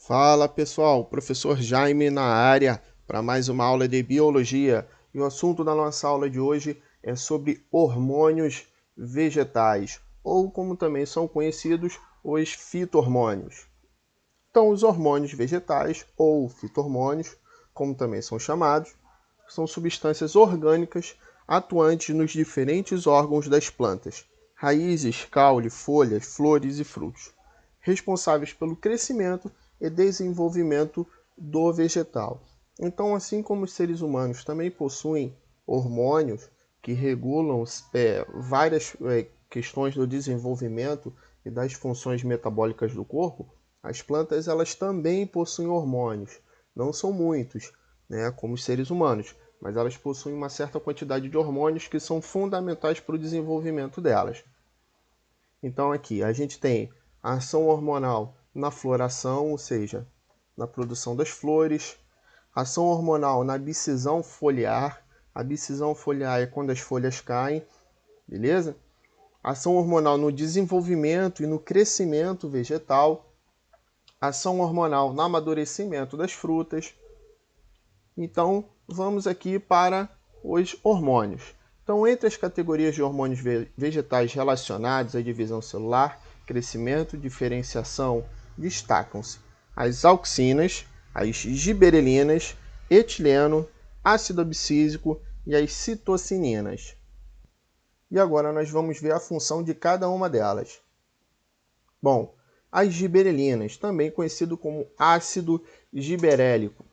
Fala pessoal, professor Jaime na área para mais uma aula de biologia. E o assunto da nossa aula de hoje é sobre hormônios vegetais, ou como também são conhecidos, os fito-hormônios. Então, os hormônios vegetais, ou fito-hormônios, como também são chamados, são substâncias orgânicas atuantes nos diferentes órgãos das plantas, raízes, caule, folhas, flores e frutos, responsáveis pelo crescimento e desenvolvimento do vegetal. Então, assim como os seres humanos também possuem hormônios que regulam várias questões do desenvolvimento e das funções metabólicas do corpo, as plantas elas também possuem hormônios. Não são muitos, né, como os seres humanos, mas elas possuem uma certa quantidade de hormônios que são fundamentais para o desenvolvimento delas. Então aqui a gente tem a ação hormonal na floração, ou seja, na produção das flores, ação hormonal na biscisão foliar. A biscisão foliar é quando as folhas caem, beleza? Ação hormonal no desenvolvimento e no crescimento vegetal, ação hormonal no amadurecimento das frutas. Então, vamos aqui para os hormônios. Então, entre as categorias de hormônios vegetais relacionados à divisão celular, crescimento, diferenciação, destacam-se as auxinas, as giberelinas, etileno, ácido abscísico e as citocininas. E agora nós vamos ver a função de cada uma delas. Bom, as giberelinas, também conhecido como ácido giberélico,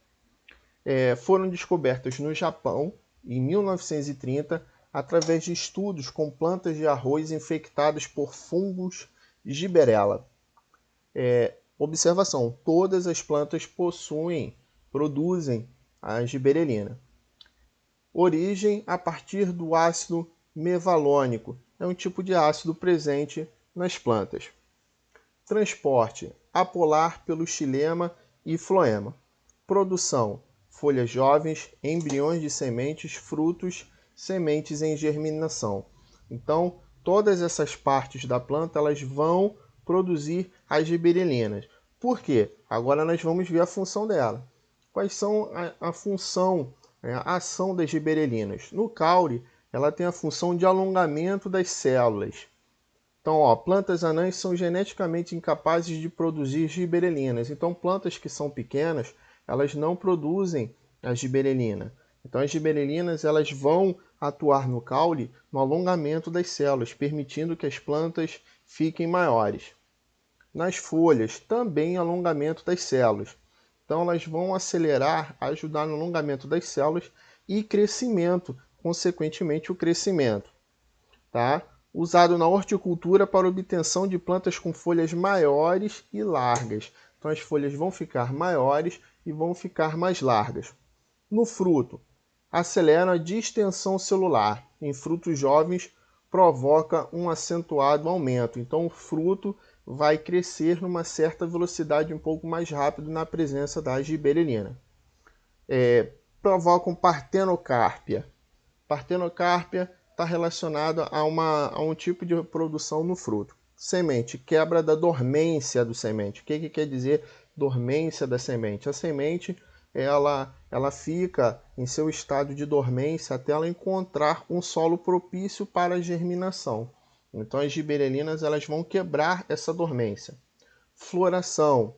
foram descobertas no Japão em 1930 através de estudos com plantas de arroz infectadas por fungos Gibberella. Observação: todas as plantas produzem a giberelina. Origem a partir do ácido mevalônico, é um tipo de ácido presente nas plantas. Transporte: apolar pelo xilema e floema. Produção: folhas jovens, embriões de sementes, frutos, sementes em germinação. Então, todas essas partes da planta elas vão produzir as giberelinas. Por quê? Agora nós vamos ver a função dela. Quais são a função, a ação das giberelinas? No caule, ela tem a função de alongamento das células. Então, plantas anãs são geneticamente incapazes de produzir giberelinas. Então, plantas que são pequenas, elas não produzem a giberelina. Então, as giberelinas elas vão atuar no caule no alongamento das células, permitindo que as plantas fiquem maiores. Nas folhas, também alongamento das células. Então, elas vão acelerar, ajudar no alongamento das células e crescimento, consequentemente, o crescimento. Tá? Usado na horticultura para obtenção de plantas com folhas maiores e largas. Então, as folhas vão ficar maiores e vão ficar mais largas. No fruto, acelera a distensão celular. Em frutos jovens, provoca um acentuado aumento. Então, o fruto vai crescer numa certa velocidade um pouco mais rápido na presença da giberelina. Provocam partenocárpia. Partenocárpia está relacionada a um tipo de produção no fruto. Semente, quebra da dormência do semente. O que quer dizer dormência da semente? A semente ela fica em seu estado de dormência até ela encontrar um solo propício para a germinação. Então as giberelinas elas vão quebrar essa dormência. Floração,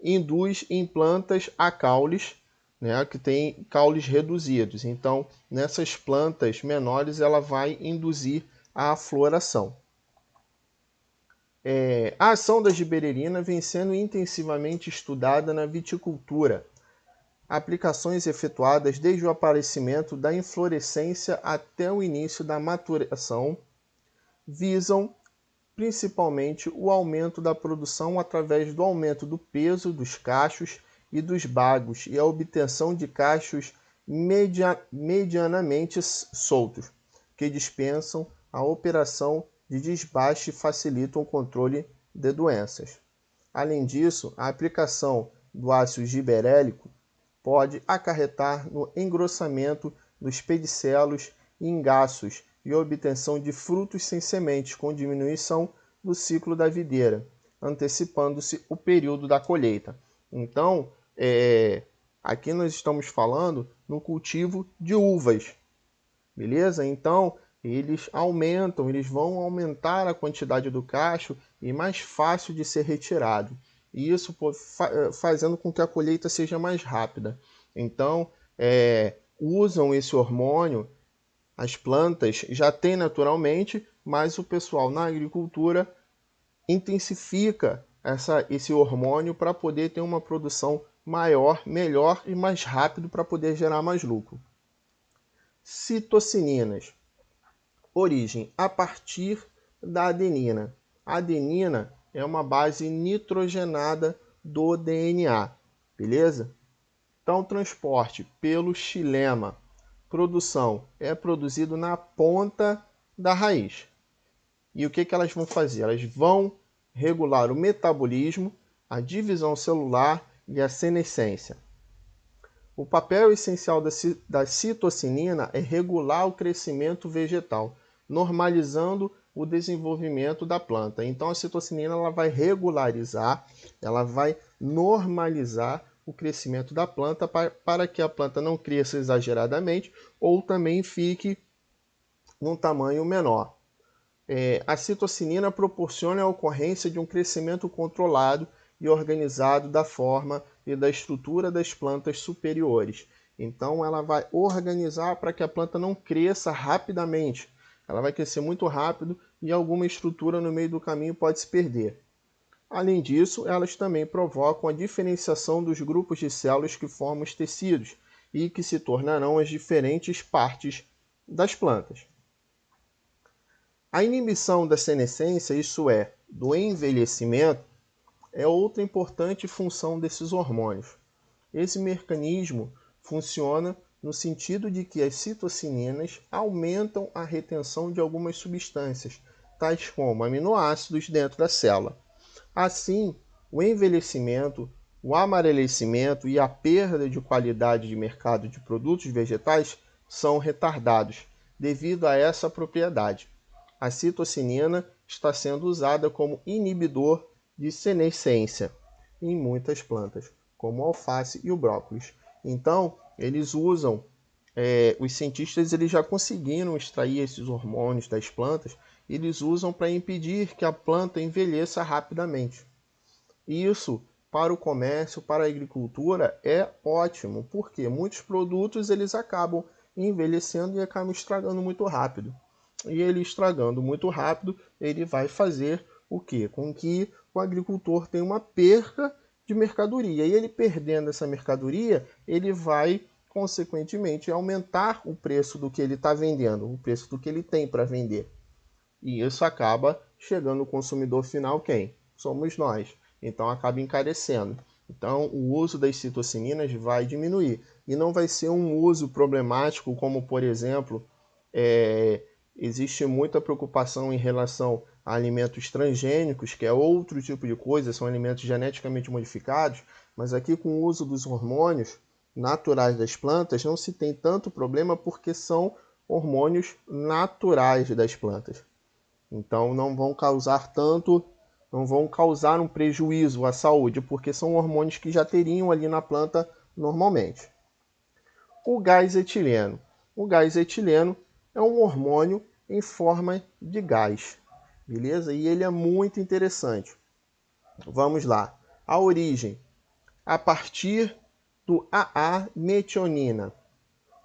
induz em plantas a caules, né, que tem caules reduzidos. Então, nessas plantas menores, ela vai induzir a floração. A ação da giberelina vem sendo intensivamente estudada na viticultura. Aplicações efetuadas desde o aparecimento da inflorescência até o início da maturação visam principalmente o aumento da produção através do aumento do peso dos cachos e dos bagos e a obtenção de cachos medianamente soltos, que dispensam a operação de desbaste e facilitam o controle de doenças. Além disso, a aplicação do ácido giberélico pode acarretar no engrossamento dos pedicelos e engaços e obtenção de frutos sem sementes, com diminuição do ciclo da videira, antecipando-se o período da colheita. Então, aqui nós estamos falando no cultivo de uvas, beleza? Então, eles vão aumentar a quantidade do cacho e mais fácil de ser retirado. E isso fazendo com que a colheita seja mais rápida. Então, usam esse hormônio, as plantas já têm naturalmente, mas o pessoal na agricultura intensifica esse hormônio para poder ter uma produção maior, melhor e mais rápido para poder gerar mais lucro. Citocininas. Origem a partir da adenina. A adenina é uma base nitrogenada do DNA, beleza? Então, transporte pelo xilema. Produção é produzido na ponta da raiz. E o que elas vão fazer? Elas vão regular o metabolismo, a divisão celular e a senescência. O papel essencial da citocinina é regular o crescimento vegetal, normalizando o desenvolvimento da planta. Então a citocinina ela vai regularizar, ela vai normalizar o crescimento da planta para que a planta não cresça exageradamente ou também fique num tamanho menor. A citocinina proporciona a ocorrência de um crescimento controlado e organizado da forma e da estrutura das plantas superiores. Então, ela vai organizar para que a planta não cresça rapidamente. Ela vai crescer muito rápido e alguma estrutura no meio do caminho pode se perder. Além disso, elas também provocam a diferenciação dos grupos de células que formam os tecidos e que se tornarão as diferentes partes das plantas. A inibição da senescência, isso é, do envelhecimento, é outra importante função desses hormônios. Esse mecanismo funciona no sentido de que as citocininas aumentam a retenção de algumas substâncias, tais como aminoácidos dentro da célula. Assim, o envelhecimento, o amarelecimento e a perda de qualidade de mercado de produtos vegetais são retardados devido a essa propriedade. A citocinina está sendo usada como inibidor de senescência em muitas plantas, como o alface e o brócolis. Então, eles usam, os cientistas eles já conseguiram extrair esses hormônios das plantas, eles usam para impedir que a planta envelheça rapidamente. Isso, para o comércio, para a agricultura, é ótimo, porque muitos produtos eles acabam envelhecendo e acabam estragando muito rápido. E ele estragando muito rápido, ele vai fazer o quê? Com que o agricultor tenha uma perca de mercadoria. E ele perdendo essa mercadoria, ele vai, consequentemente, aumentar o preço do que ele está vendendo, o preço do que ele tem para vender. E isso acaba chegando no consumidor final, quem? Somos nós. Então acaba encarecendo. Então o uso das citocininas vai diminuir. E não vai ser um uso problemático, como por exemplo, existe muita preocupação em relação a alimentos transgênicos, que é outro tipo de coisa, são alimentos geneticamente modificados, mas aqui com o uso dos hormônios naturais das plantas não se tem tanto problema porque são hormônios naturais das plantas. Então não vão causar um prejuízo à saúde, porque são hormônios que já teriam ali na planta normalmente. O gás etileno. O gás etileno é um hormônio em forma de gás, beleza? E ele é muito interessante. Vamos lá. A origem, a partir do AA-metionina.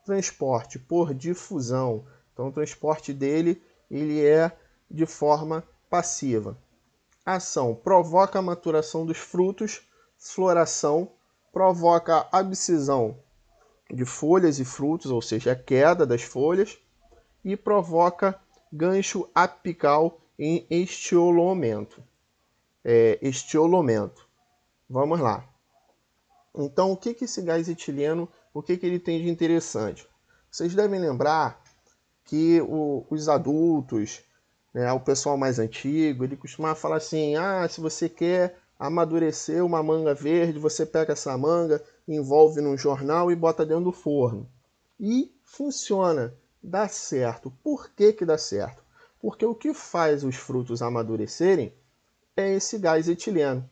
Transporte por difusão. Então o transporte dele ele é de forma passiva. Ação, provoca a maturação dos frutos, floração, provoca a abscisão de folhas e frutos, ou seja, a queda das folhas, e provoca gancho apical em estiolomento. Vamos lá. Então, o que esse gás etileno, o que ele tem de interessante? Vocês devem lembrar que os adultos, né, o pessoal mais antigo, ele costumava falar assim, se você quer amadurecer uma manga verde, você pega essa manga, envolve num jornal e bota dentro do forno. E funciona, dá certo. Por que dá certo? Porque o que faz os frutos amadurecerem é esse gás etileno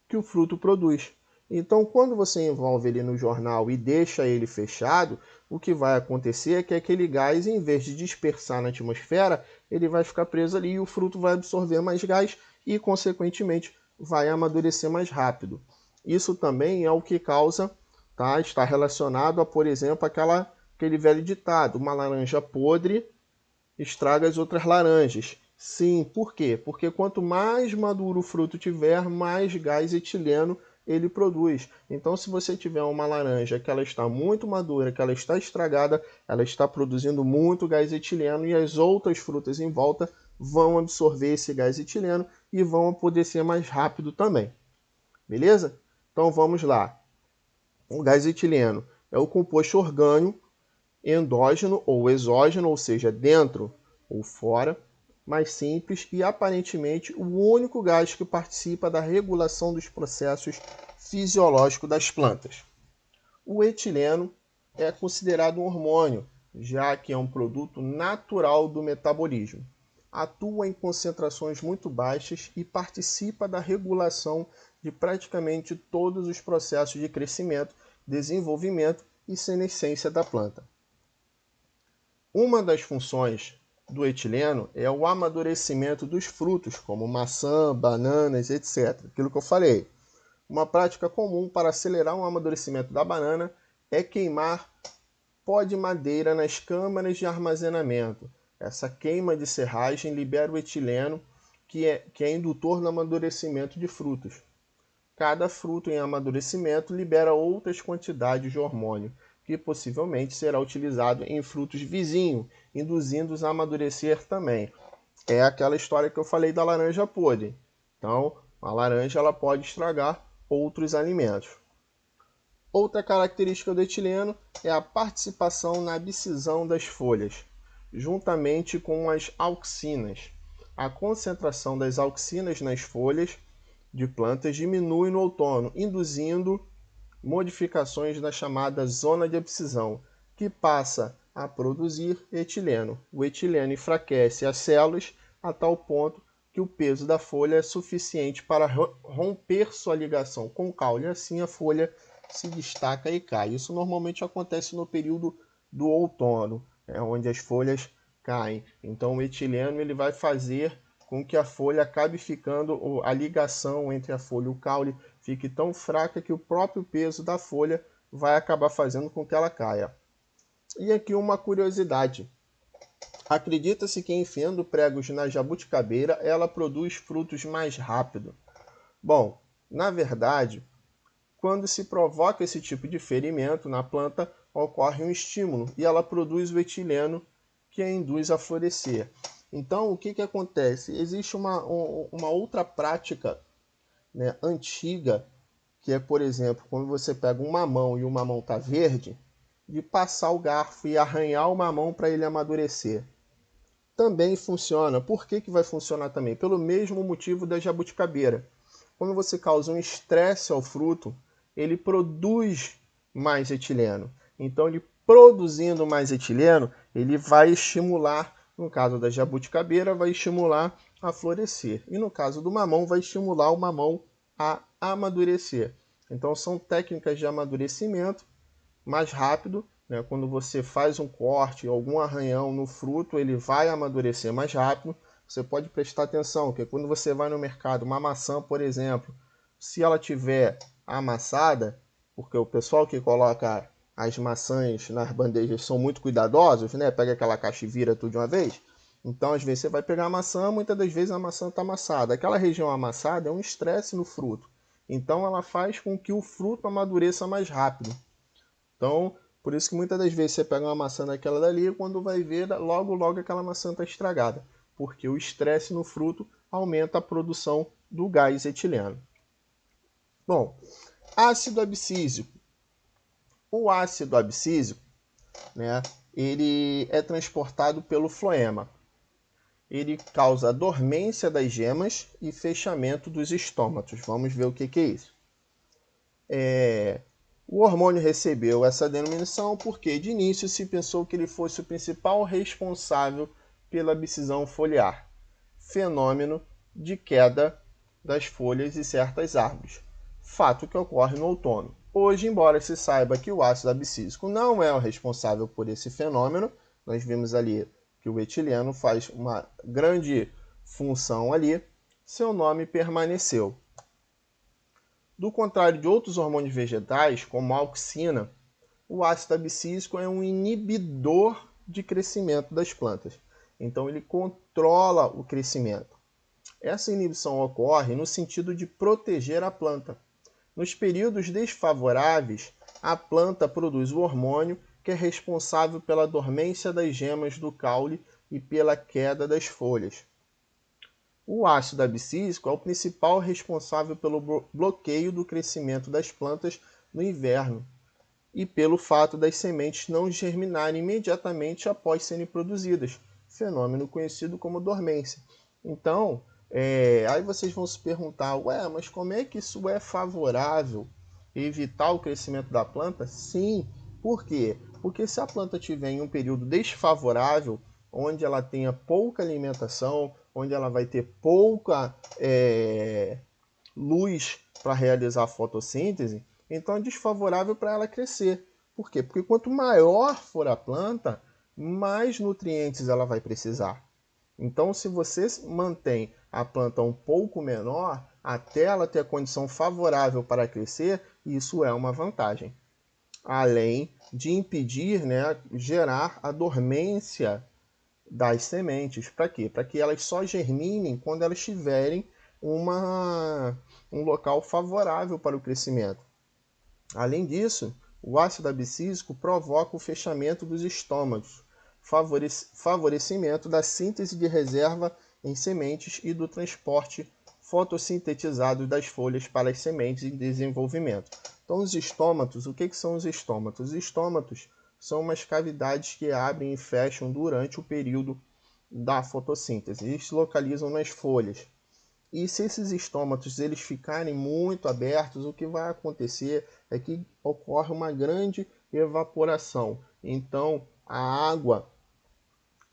que o fruto produz. Então, quando você envolve ele no jornal e deixa ele fechado, o que vai acontecer é que aquele gás, em vez de dispersar na atmosfera, ele vai ficar preso ali e o fruto vai absorver mais gás e, consequentemente, vai amadurecer mais rápido. Isso também é o que causa, tá? Está relacionado a, por exemplo, aquele velho ditado: uma laranja podre estraga as outras laranjas. Sim, por quê? Porque quanto mais maduro o fruto tiver, mais gás etileno ele produz. Então, se você tiver uma laranja que ela está muito madura, que ela está estragada, ela está produzindo muito gás etileno e as outras frutas em volta vão absorver esse gás etileno e vão apodrecer mais rápido também. Beleza? Então, vamos lá. O gás etileno é o composto orgânico endógeno ou exógeno, ou seja, dentro ou fora, mais simples e aparentemente o único gás que participa da regulação dos processos fisiológicos das plantas. O etileno é considerado um hormônio, já que é um produto natural do metabolismo. Atua em concentrações muito baixas e participa da regulação de praticamente todos os processos de crescimento, desenvolvimento e senescência da planta. Uma das funções do etileno é o amadurecimento dos frutos, como maçã, bananas, etc. Aquilo que eu falei. Uma prática comum para acelerar o amadurecimento da banana é queimar pó de madeira nas câmaras de armazenamento. Essa queima de serragem libera o etileno, que é indutor no amadurecimento de frutos. Cada fruto em amadurecimento libera outras quantidades de hormônio, que possivelmente será utilizado em frutos vizinhos, induzindo-os a amadurecer também. É aquela história que eu falei da laranja podre. Então, a laranja ela pode estragar outros alimentos. Outra característica do etileno é a participação na abscisão das folhas, juntamente com as auxinas. A concentração das auxinas nas folhas de plantas diminui no outono, induzindo modificações na chamada zona de abscisão, que passa a produzir etileno. O etileno enfraquece as células a tal ponto que o peso da folha é suficiente para romper sua ligação com o caule, assim a folha se destaca e cai. Isso normalmente acontece no período do outono, onde as folhas caem. Então o etileno ele vai fazer com que a folha acabe ficando, a ligação entre a folha e o caule fique tão fraca que o próprio peso da folha vai acabar fazendo com que ela caia. E aqui uma curiosidade. Acredita-se que enfiando pregos na jabuticabeira, ela produz frutos mais rápido. Bom, na verdade, quando se provoca esse tipo de ferimento na planta, ocorre um estímulo e ela produz o etileno que a induz a florescer. Então, o que acontece? Existe uma outra prática, né, antiga, que é, por exemplo, quando você pega um mamão e o mamão está verde, de passar o garfo e arranhar o mamão para ele amadurecer. Também funciona. Por que vai funcionar também? Pelo mesmo motivo da jabuticabeira. Quando você causa um estresse ao fruto, ele produz mais etileno. Então, ele produzindo mais etileno, ele vai estimular, no caso da jabuticabeira, vai estimular a florescer. E no caso do mamão, vai estimular o mamão a amadurecer. Então, são técnicas de amadurecimento mais rápido, né? Quando você faz um corte, algum arranhão no fruto, ele vai amadurecer mais rápido. Você pode prestar atenção que quando você vai no mercado, uma maçã, por exemplo, se ela tiver amassada, porque o pessoal que coloca as maçãs nas bandejas são muito cuidadosos, né? Pega aquela caixa e vira tudo de uma vez. Então, às vezes, você vai pegar a maçã, muitas das vezes a maçã está amassada. Aquela região amassada é um estresse no fruto. Então, ela faz com que o fruto amadureça mais rápido. Então, por isso que muitas das vezes você pega uma maçã daquela dali e quando vai ver, logo aquela maçã está estragada. Porque o estresse no fruto aumenta a produção do gás etileno. Bom, ácido abscísico. O ácido abscísico, né, ele é transportado pelo floema. Ele causa dormência das gemas e fechamento dos estômatos. Vamos ver o que é isso. O hormônio recebeu essa denominação porque, de início, se pensou que ele fosse o principal responsável pela abscisão foliar, fenômeno de queda das folhas de certas árvores. fato que ocorre no outono. Hoje, embora se saiba que o ácido abscísico não é o responsável por esse fenômeno, nós vimos ali que o etileno faz uma grande função ali, seu nome permaneceu. Do contrário de outros hormônios vegetais, como a auxina, o ácido abscísico é um inibidor de crescimento das plantas. Então, ele controla o crescimento. Essa inibição ocorre no sentido de proteger a planta. Nos períodos desfavoráveis, a planta produz o hormônio que é responsável pela dormência das gemas do caule e pela queda das folhas. O ácido abscísico é o principal responsável pelo bloqueio do crescimento das plantas no inverno e pelo fato das sementes não germinarem imediatamente após serem produzidas, fenômeno conhecido como dormência. Então, aí vocês vão se perguntar, ué, mas como é que isso é favorável evitar o crescimento da planta? Sim, por quê? Porque se a planta tiver em um período desfavorável, onde ela tenha pouca alimentação, onde ela vai ter pouca luz para realizar a fotossíntese, então é desfavorável para ela crescer. Por quê? Porque quanto maior for a planta, mais nutrientes ela vai precisar. Então, se você mantém a planta um pouco menor, até ela ter a condição favorável para crescer, isso é uma vantagem. Além de impedir, né, gerar a dormência das sementes. Para quê? Para que elas só germinem quando elas tiverem um local favorável para o crescimento. Além disso, o ácido abscísico provoca o fechamento dos estômagos, favorecimento da síntese de reserva em sementes e do transporte fotossintetizado das folhas para as sementes em desenvolvimento. Então, os estômatos, o que são os estômatos? Os estômatos são umas cavidades que abrem e fecham durante o período da fotossíntese. Eles se localizam nas folhas. E se esses estômatos eles ficarem muito abertos, o que vai acontecer é que ocorre uma grande evaporação. Então, a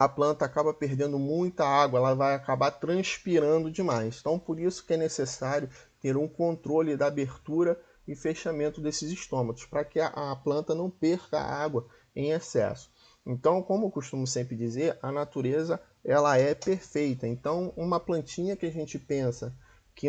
planta acaba perdendo muita água, ela vai acabar transpirando demais. Então, por isso que é necessário ter um controle da abertura e fechamento desses estômatos, para que a planta não perca água em excesso. Então, como eu costumo sempre dizer, a natureza ela é perfeita. Então, uma plantinha que a gente pensa que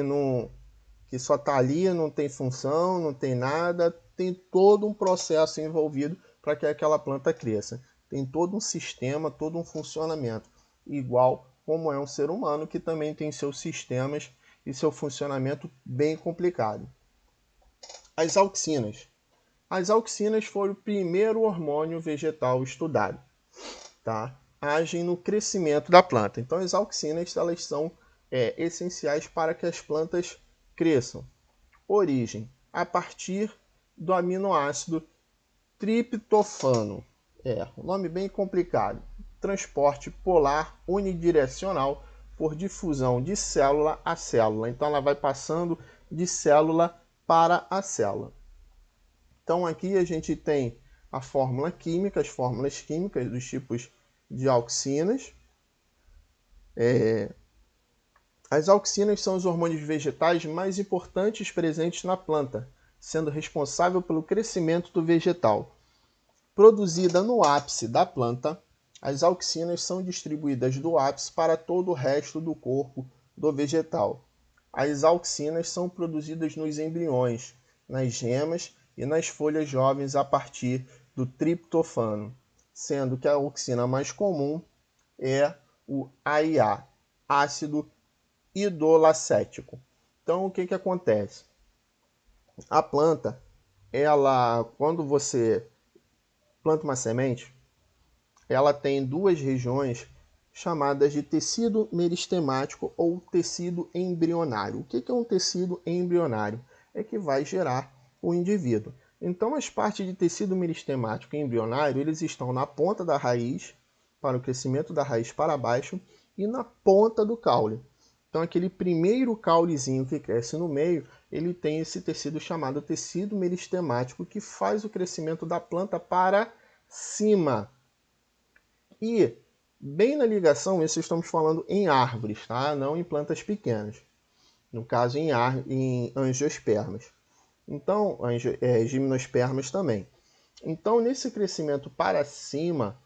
só está ali, não tem função, não tem nada, tem todo um processo envolvido para que aquela planta cresça. Tem todo um sistema, todo um funcionamento, igual como é um ser humano que também tem seus sistemas e seu funcionamento bem complicado. As auxinas. As auxinas foram o primeiro hormônio vegetal estudado, tá? Agem no crescimento da planta. Então, as auxinas elas são essenciais para que as plantas cresçam. Origem: a partir do aminoácido triptofano. Um nome bem complicado. Transporte polar unidirecional por difusão de célula a célula. Então, ela vai passando de célula para a célula. Então, aqui a gente tem a fórmula química, as fórmulas químicas dos tipos de auxinas. As auxinas são os hormônios vegetais mais importantes presentes na planta, sendo responsável pelo crescimento do vegetal. Produzida no ápice da planta, as auxinas são distribuídas do ápice para todo o resto do corpo do vegetal. As auxinas são produzidas nos embriões, nas gemas e nas folhas jovens a partir do triptofano, sendo que a auxina mais comum é o AIA, ácido idolacético. Então, o que acontece? A planta, quando você planta uma semente, ela tem duas regiões chamadas de tecido meristemático ou tecido embrionário. O que é um tecido embrionário? É que vai gerar o indivíduo. Então, as partes de tecido meristemático e embrionário, eles estão na ponta da raiz, para o crescimento da raiz para baixo, e na ponta do caule. Então, aquele primeiro caulezinho que cresce no meio, ele tem esse tecido chamado tecido meristemático, que faz o crescimento da planta para cima. E, bem na ligação, isso estamos falando em árvores, tá? Não em plantas pequenas. No caso, em angiospermas. Então, as gimnospermas também. Então, nesse crescimento para cima,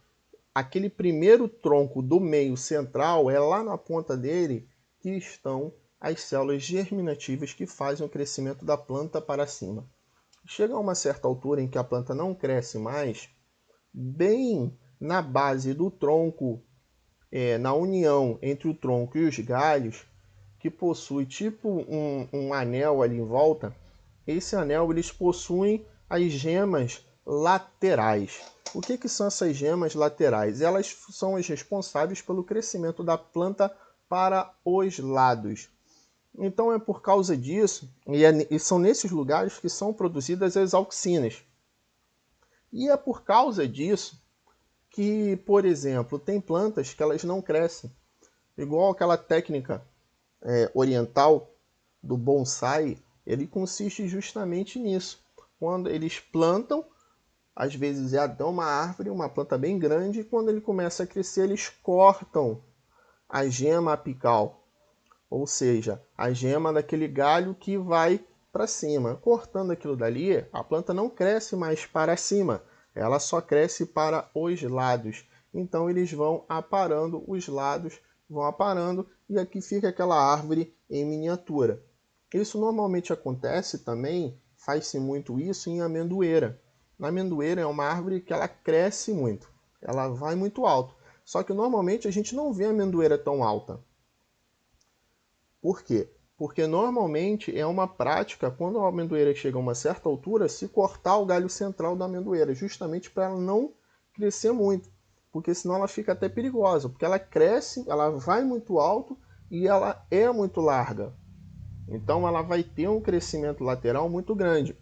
aquele primeiro tronco do meio central, é lá na ponta dele que estão as células germinativas que fazem o crescimento da planta para cima. Chega a uma certa altura em que a planta não cresce mais, bem na base do tronco, na união entre o tronco e os galhos, que possui tipo um anel ali em volta. Esse anel eles possuem as gemas laterais. O que são essas gemas laterais? Elas são as responsáveis pelo crescimento da planta para os lados. Então é por causa disso, e são nesses lugares que são produzidas as auxinas. E é por causa disso que, por exemplo, tem plantas que elas não crescem. Igual aquela técnica oriental do bonsai, ele consiste justamente nisso. Quando eles plantam, às vezes é até uma árvore, uma planta bem grande, e quando ele começa a crescer, eles cortam a gema apical, ou seja, a gema daquele galho que vai para cima. Cortando aquilo dali, a planta não cresce mais para cima, ela só cresce para os lados. Então eles vão aparando os lados, vão aparando, e aqui fica aquela árvore em miniatura. Isso normalmente acontece também, faz-se muito isso em amendoeira. Na amendoeira é uma árvore que ela cresce muito, ela vai muito alto. Só que normalmente a gente não vê a amendoeira tão alta. Por quê? Porque normalmente é uma prática, quando a amendoeira chega a uma certa altura, se cortar o galho central da amendoeira, justamente para ela não crescer muito. Porque senão ela fica até perigosa, porque ela cresce, ela vai muito alto e ela é muito larga. Então ela vai ter um crescimento lateral muito grande.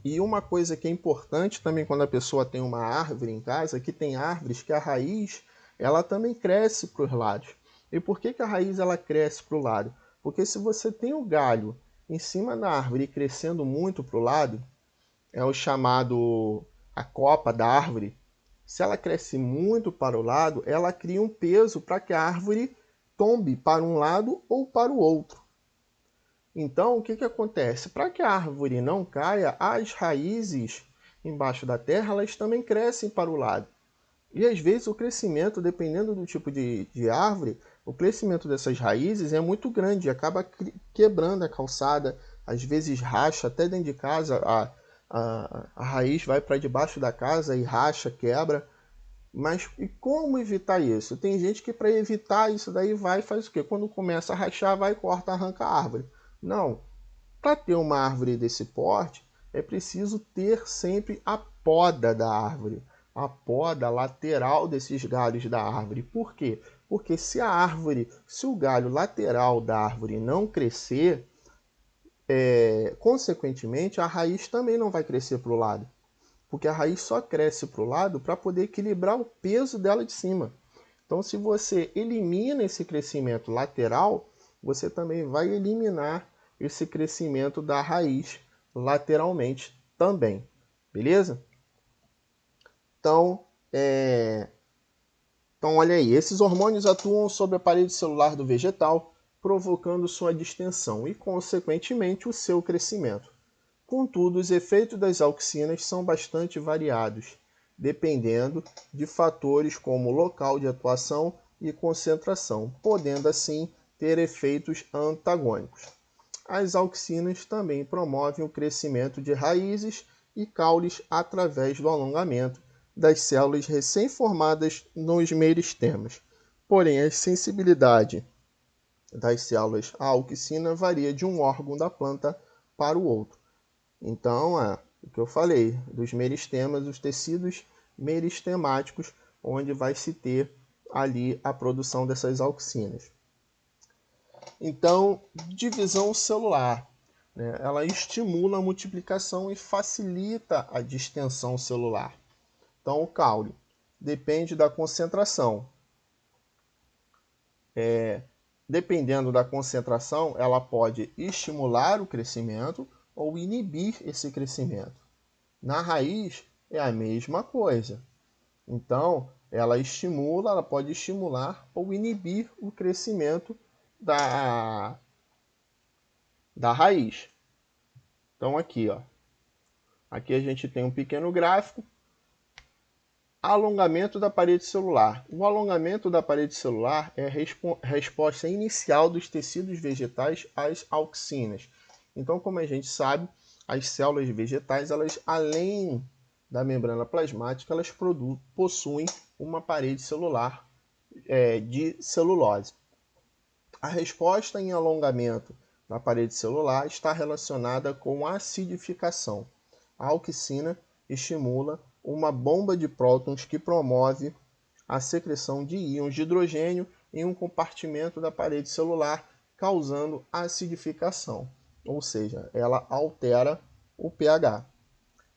E uma coisa que é importante também quando a pessoa tem uma árvore em casa, que tem árvores que a raiz ela também cresce para os lados. E por que a raiz ela cresce para o lado? Porque se você tem o galho em cima da árvore crescendo muito para o lado, é o chamado a copa da árvore. Se ela cresce muito para o lado, ela cria um peso para que a árvore tombe para um lado ou para o outro. Então, o que acontece? Para que a árvore não caia, as raízes embaixo da terra elas também crescem para o lado. E às vezes o crescimento, dependendo do tipo de árvore, o crescimento dessas raízes é muito grande, acaba quebrando a calçada, às vezes racha, até dentro de casa a raiz vai para debaixo da casa e racha, quebra. Mas e como evitar isso? Tem gente que para evitar isso daí vai e faz o quê? Quando começa a rachar, vai, corta, arranca a árvore. Não. Para ter uma árvore desse porte, é preciso ter sempre a poda da árvore, a poda lateral desses galhos da árvore. Por quê? Porque se o galho lateral da árvore não crescer, consequentemente a raiz também não vai crescer para o lado. Porque a raiz só cresce para o lado para poder equilibrar o peso dela de cima. Então, se você elimina esse crescimento lateral, você também vai eliminar esse crescimento da raiz lateralmente também. Beleza? Então, olha aí, esses hormônios atuam sobre a parede celular do vegetal, provocando sua distensão e, consequentemente, o seu crescimento. Contudo, os efeitos das auxinas são bastante variados, dependendo de fatores como local de atuação e concentração, podendo assim ter efeitos antagônicos. As auxinas também promovem o crescimento de raízes e caules através do alongamento das células recém-formadas nos meristemas. Porém, a sensibilidade das células à auxina varia de um órgão da planta para o outro. Então, o que eu falei, dos meristemas, os tecidos meristemáticos, onde vai se ter ali a produção dessas auxinas. Então, divisão celular, né? Ela estimula a multiplicação e facilita a distensão celular. Então, o caule depende da concentração. Dependendo da concentração, ela pode estimular o crescimento ou inibir esse crescimento. Na raiz é a mesma coisa. Então, ela pode estimular ou inibir o crescimento da raiz. Então aqui, ó, aqui a gente tem um pequeno gráfico. Alongamento da parede celular. O alongamento da parede celular é a resposta inicial dos tecidos vegetais às auxinas. Então, como a gente sabe, as células vegetais, elas, além da plasmática, elas possuem uma parede celular de celulose. A resposta em alongamento da parede celular está relacionada com a acidificação. A auxina estimula uma bomba de prótons que promove a secreção de íons de hidrogênio em um compartimento da parede celular, causando acidificação, ou seja, ela altera o pH.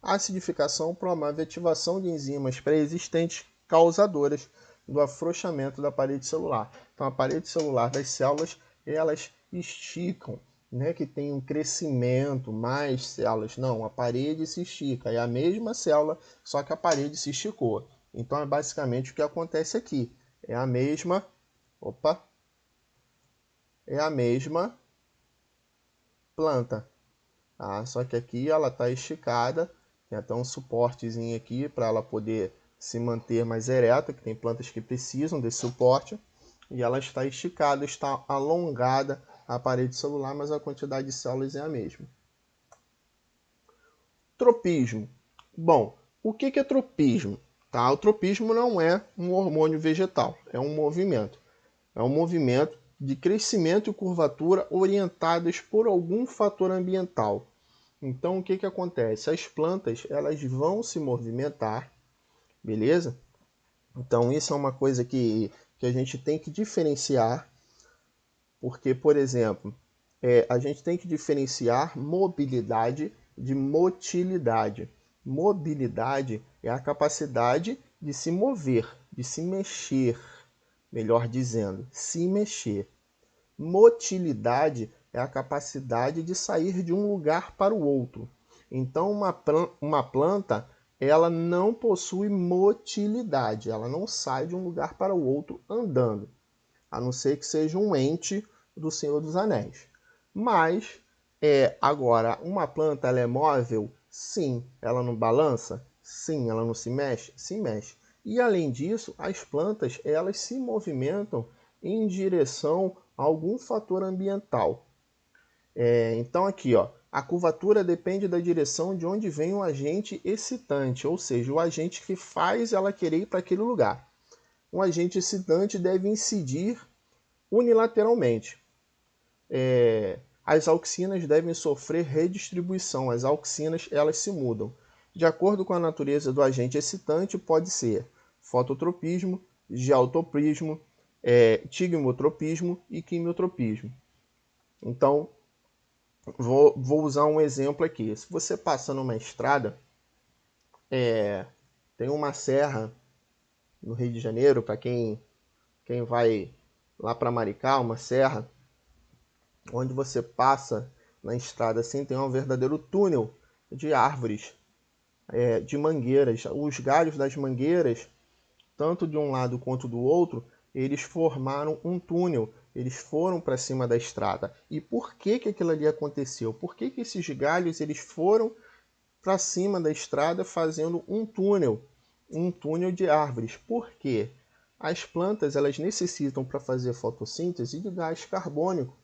A acidificação promove a ativação de enzimas pré-existentes causadoras do afrouxamento da parede celular. Então, a parede celular das células, elas esticam, né, que tem um crescimento, mais células. Não, a parede se estica, é a mesma célula, só que a parede se esticou. Então, é basicamente o que acontece aqui. É a mesma planta. Tá? Só que aqui ela está esticada, tem até um suportezinho aqui para ela poder se manter mais ereta, que tem plantas que precisam desse suporte, e ela está esticada, está alongada a parede celular, mas a quantidade de células é a mesma. Tropismo. Bom, o que é tropismo? Tá? O tropismo não é um hormônio vegetal, é um movimento. É um movimento de crescimento e curvatura orientados por algum fator ambiental. Então, o que acontece? As plantas, elas vão se movimentar, beleza? Então, isso é uma coisa que a gente tem que diferenciar, porque, por exemplo, a gente tem que diferenciar mobilidade de motilidade. Mobilidade é a capacidade de se mover, de se mexer, melhor dizendo, se mexer. Motilidade é a capacidade de sair de um lugar para o outro. Então, uma planta, ela não possui motilidade, ela não sai de um lugar para o outro andando, a não ser que seja um ente do Senhor dos Anéis. Mas, agora, uma planta, ela é móvel? Sim. Ela não balança? Sim. Ela não se mexe? Se mexe. E, além disso, as plantas, elas se movimentam em direção a algum fator ambiental. Então, aqui, ó, a curvatura depende da direção de onde vem o agente excitante, ou seja, o agente que faz ela querer ir para aquele lugar. Um agente excitante deve incidir unilateralmente. As auxinas devem sofrer redistribuição. As auxinas, elas se mudam. De acordo com a natureza do agente excitante, pode ser fototropismo, geotropismo, tigmotropismo e quimiotropismo. Então, vou usar um exemplo aqui. Se você passa numa estrada, tem uma serra no Rio de Janeiro, para quem vai lá para Maricá, uma serra, onde você passa na estrada assim, tem um verdadeiro túnel de árvores, de mangueiras. Os galhos das mangueiras, tanto de um lado quanto do outro, eles formaram um túnel, eles foram para cima da estrada. E por que aquilo ali aconteceu? Por que esses galhos eles foram para cima da estrada fazendo um túnel de árvores? Por quê? As plantas, elas necessitam, para fazer fotossíntese, de gás carbônico.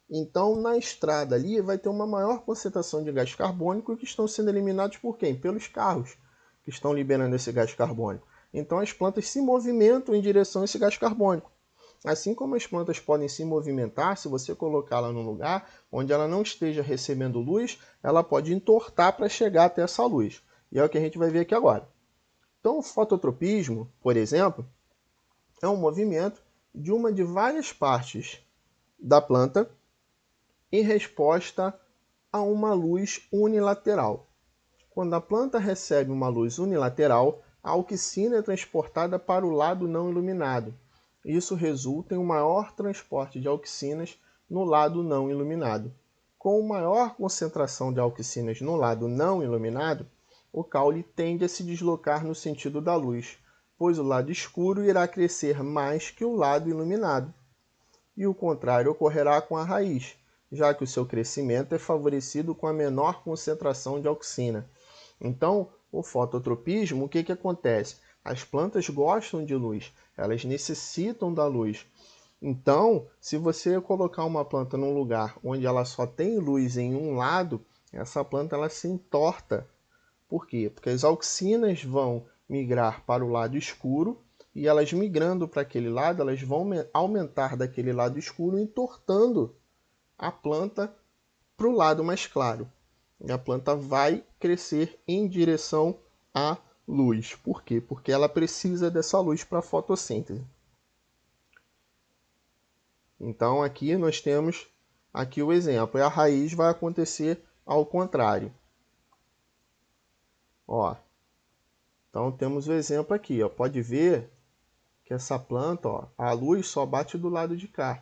Então, na estrada ali vai ter uma maior concentração de gás carbônico que estão sendo eliminados por quem? Pelos carros que estão liberando esse gás carbônico. Então, as plantas se movimentam em direção a esse gás carbônico. Assim como as plantas podem se movimentar, se você colocá-la num lugar onde ela não esteja recebendo luz, ela pode entortar para chegar até essa luz. E é o que a gente vai ver aqui agora. Então, o fototropismo, por exemplo, é um movimento de uma de várias partes da planta em resposta a uma luz unilateral. Quando a planta recebe uma luz unilateral, a auxina é transportada para o lado não iluminado. Isso resulta em um maior transporte de auxinas no lado não iluminado. Com maior concentração de auxinas no lado não iluminado, o caule tende a se deslocar no sentido da luz, pois o lado escuro irá crescer mais que o lado iluminado. E o contrário ocorrerá com a raiz. já que o seu crescimento é favorecido com a menor concentração de auxina. Então, o fototropismo, o que acontece? As plantas gostam de luz, elas necessitam da luz. Então, se você colocar uma planta num lugar onde ela só tem luz em um lado, essa planta ela se entorta. Por quê? Porque as auxinas vão migrar para o lado escuro e elas migrando para aquele lado, elas vão aumentar daquele lado escuro, entortando a planta para o lado mais claro. E a planta vai crescer em direção à luz. Por quê? Porque ela precisa dessa luz para a fotossíntese. Então aqui nós temos aqui o exemplo. E a raiz vai acontecer ao contrário. Ó, então temos o exemplo aqui. Ó. Pode ver que essa planta, ó, a luz só bate do lado de cá.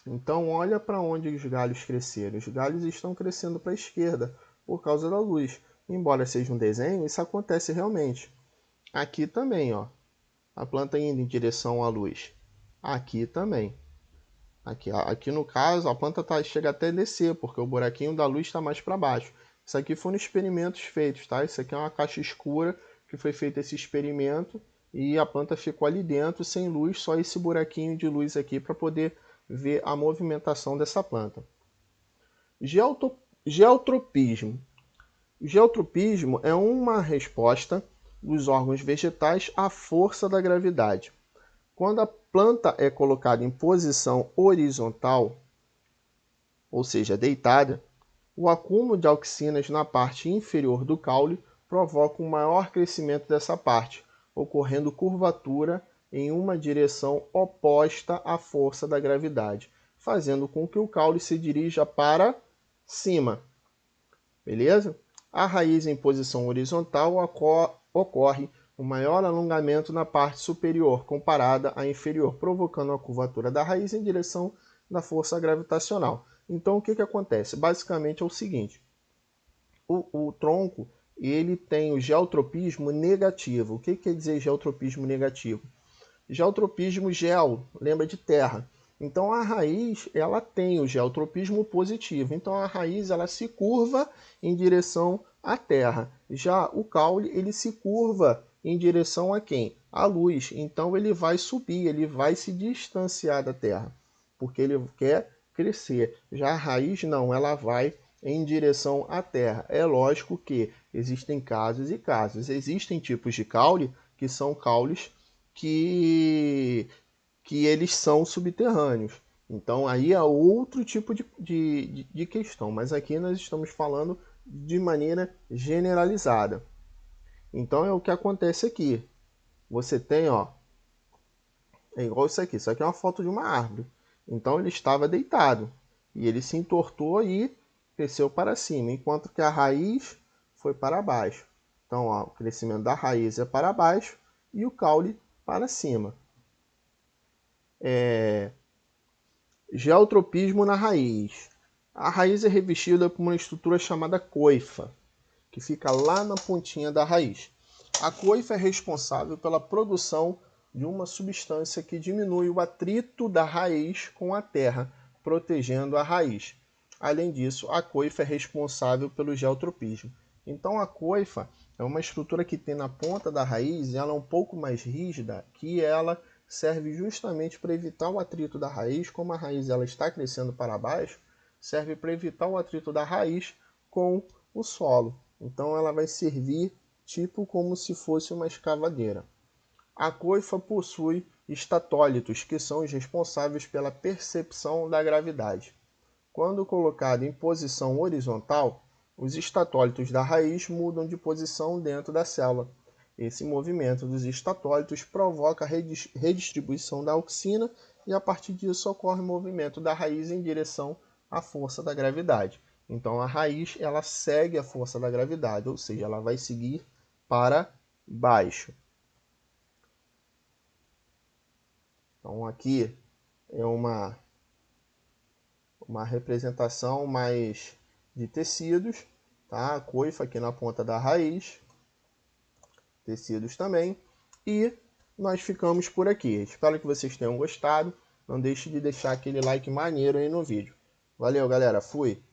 Então olha para onde os galhos cresceram. Os galhos estão crescendo para a esquerda por causa da luz. Embora seja um desenho, isso acontece realmente. Aqui também, ó, a planta indo em direção à luz. Aqui também. Aqui no caso, a planta chega até a descer, porque o buraquinho da luz está mais para baixo. Isso aqui foram experimentos feitos, tá? Isso aqui é uma caixa escura que foi feito esse experimento e a planta ficou ali dentro sem luz, só esse buraquinho de luz aqui para poder ver a movimentação dessa planta. Geotropismo. O geotropismo é uma resposta dos órgãos vegetais à força da gravidade. Quando a planta é colocada em posição horizontal, ou seja, deitada, o acúmulo de auxinas na parte inferior do caule provoca um maior crescimento dessa parte, ocorrendo curvatura em uma direção oposta à força da gravidade, fazendo com que o caule se dirija para cima. Beleza? A raiz em posição horizontal ocorre um maior alongamento na parte superior comparada à inferior, provocando a curvatura da raiz em direção da força gravitacional. Então, o que acontece? Basicamente é o seguinte, o tronco ele tem o geotropismo negativo. O que quer dizer geotropismo negativo? Geotropismo gel, lembra de terra. Então a raiz ela tem o geotropismo positivo. Então a raiz ela se curva em direção à terra. Já o caule ele se curva em direção a quem? À luz. Então ele vai subir, ele vai se distanciar da terra, porque ele quer crescer. Já a raiz não, ela vai em direção à terra. É lógico que existem casos e casos. Existem tipos de caule que são caules que eles são subterrâneos. Então aí é outro tipo de questão, mas aqui nós estamos falando de maneira generalizada. Então é o que acontece aqui. Você tem, ó, é igual isso aqui é uma foto de uma árvore. Então ele estava deitado e ele se entortou e cresceu para cima, enquanto que a raiz foi para baixo. Então ó, o crescimento da raiz é para baixo e o caule para cima. Geotropismo na raiz. A raiz é revestida por uma estrutura chamada coifa, que fica lá na pontinha da raiz. A coifa é responsável pela produção de uma substância que diminui o atrito da raiz com a terra, protegendo a raiz. Além disso, a coifa é responsável pelo geotropismo. Então a coifa é uma estrutura que tem na ponta da raiz, e ela é um pouco mais rígida, que ela serve justamente para evitar o atrito da raiz. Como a raiz ela está crescendo para baixo, serve para evitar o atrito da raiz com o solo. Então ela vai servir tipo como se fosse uma escavadeira. A coifa possui estatólitos, que são os responsáveis pela percepção da gravidade. Quando colocado em posição horizontal, os estatólitos da raiz mudam de posição dentro da célula. Esse movimento dos estatólitos provoca a redistribuição da auxina e a partir disso ocorre o movimento da raiz em direção à força da gravidade. Então a raiz ela segue a força da gravidade, ou seja, ela vai seguir para baixo. Então aqui é uma representação mais de tecidos, tá? A coifa aqui na ponta da raiz, tecidos também, e nós ficamos por aqui. Espero que vocês tenham gostado. Não deixe de deixar aquele like maneiro aí no vídeo. Valeu, galera. Fui.